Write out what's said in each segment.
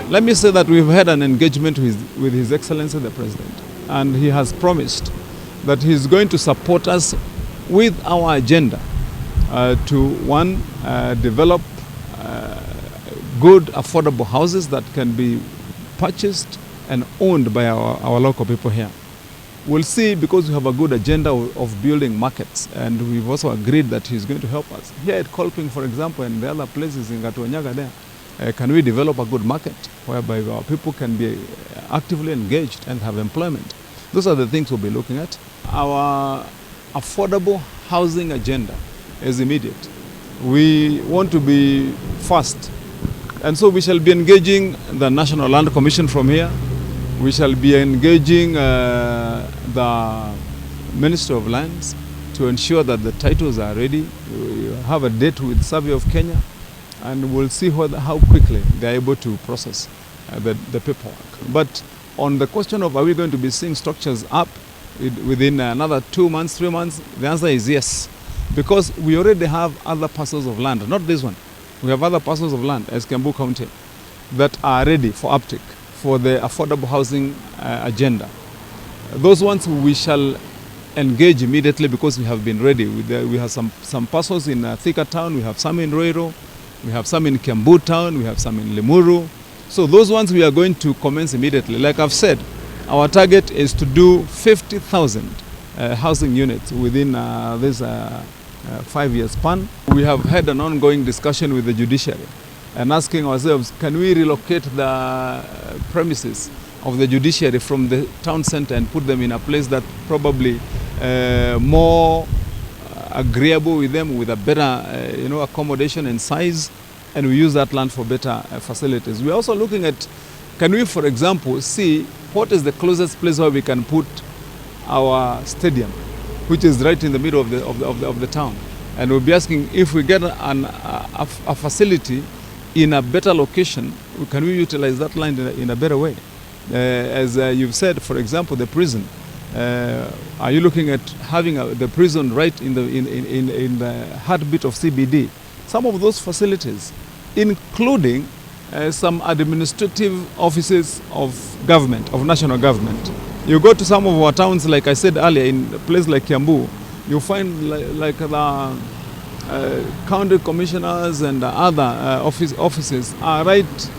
let me say that we've had an engagement with His Excellency the President, and he has promised that he's going to support us with our agenda to, one, develop good, affordable houses that can be purchased and owned by our local people here. We'll see, because we have a good agenda of building markets, and we've also agreed that he's going to help us. Here at Kolping, for example, and the other places in Gatuanyaga there, can we develop a good market whereby our people can be actively engaged and have employment? Those are the things we'll be looking at. Our affordable housing agenda is immediate. We want to be fast, and so we shall be engaging the National Land Commission from here. We shall be engaging the Ministry of Lands to ensure that the titles are ready. We have a date with Survey of Kenya, and we'll see how quickly they're able to process the paperwork. But on the question of are we going to be seeing structures up within another 2 months, 3 months, the answer is yes. Because we already have other parcels of land, not this one. We have other parcels of land as Kiambu County that are ready for uptake for the affordable housing agenda. Those ones we shall engage immediately because we have been ready. We have some parcels in Thika town, we have some in Roiro, we have some in Kiambu town, we have some in Limuru. So those ones we are going to commence immediately. Like I've said, our target is to do 50,000 housing units within this 5-year span. We have had an ongoing discussion with the judiciary and asking ourselves, can we relocate the premises of the judiciary from the town center and put them in a place that probably more agreeable with them, with a better accommodation and size, and we use that land for better facilities. We're also looking at, can we, for example, see what is the closest place where we can put our stadium, which is right in the middle of the town. And we'll be asking, if we get a facility in a better location, can we utilize that land in a better way? As you've said, for example, the prison. Are you looking at having the prison right in the heartbeat of CBD? Some of those facilities, including some administrative offices of government, of national government. You go to some of our towns, like I said earlier, in a place like Kiambu, you find like the county commissioners and other offices are right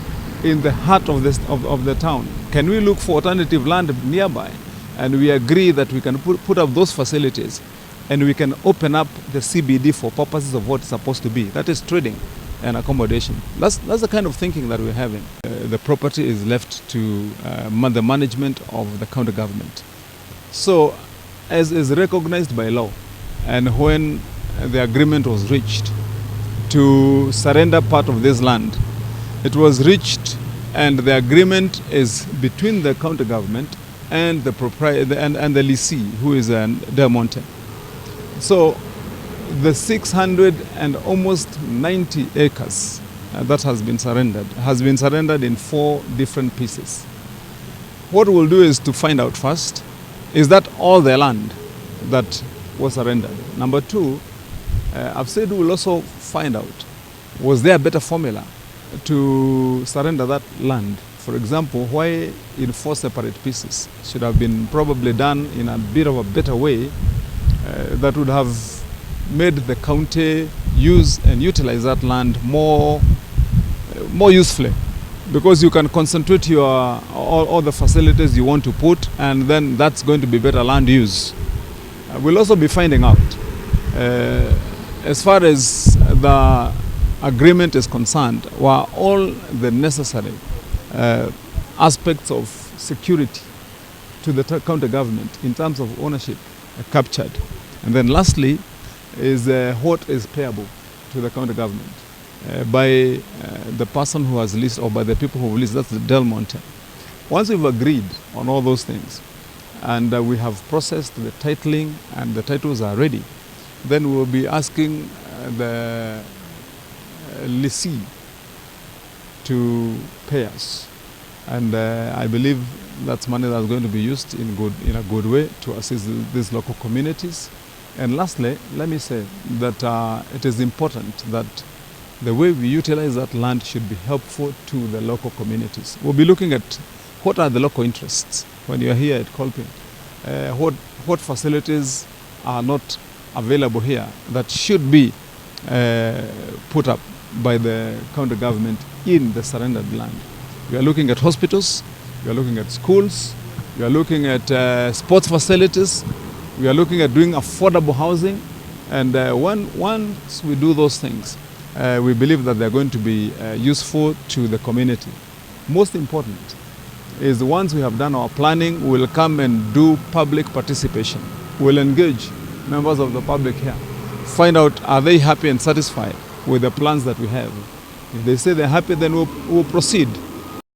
in the heart of the town. Can we look for alternative land nearby? And we agree that we can put up those facilities and we can open up the CBD for purposes of what it's supposed to be. That is trading and accommodation. That's the kind of thinking that we're having. The property is left to the management of the county government. So, as is recognized by law, and when the agreement was reached to surrender part of this land, it was reached, and the agreement is between the county government and the proprietor and the lessee, who is Delmonte. So the 600 and almost 90 acres that has been surrendered in 4 different pieces. What we'll do is to find out first, is that all the land that was surrendered? Number 2, I've said we'll also find out, was there a better formula to surrender that land? For example, why in 4 separate pieces? Should have been probably done in a bit of a better way that would have made the county use and utilize that land more usefully, because you can concentrate all the facilities you want to put, and then that's going to be better land use. We'll also be finding out, as far as the agreement is concerned, were all the necessary aspects of security to the county government in terms of ownership captured. And then lastly is what is payable to the county government by the person who has leased, or by the people who have leased. That's the Delmonte. Once we've agreed on all those things and we have processed the titling and the titles are ready, then we will be asking the lessee to pay us. And I believe that's money that's going to be used in a good way to assist these local communities. And lastly, let me say that it is important that the way we utilize that land should be helpful to the local communities. We'll be looking at what are the local interests when you are here at Kolping. What facilities are not available here that should be put up by the county government in the surrendered land. We are looking at hospitals, we are looking at schools, we are looking at sports facilities, we are looking at doing affordable housing, and once we do those things, we believe that they're going to be useful to the community. Most important is once we have done our planning, we will come and do public participation. We'll engage members of the public here, find out are they happy and satisfied with the plans that we have. If they say they're happy, then we'll proceed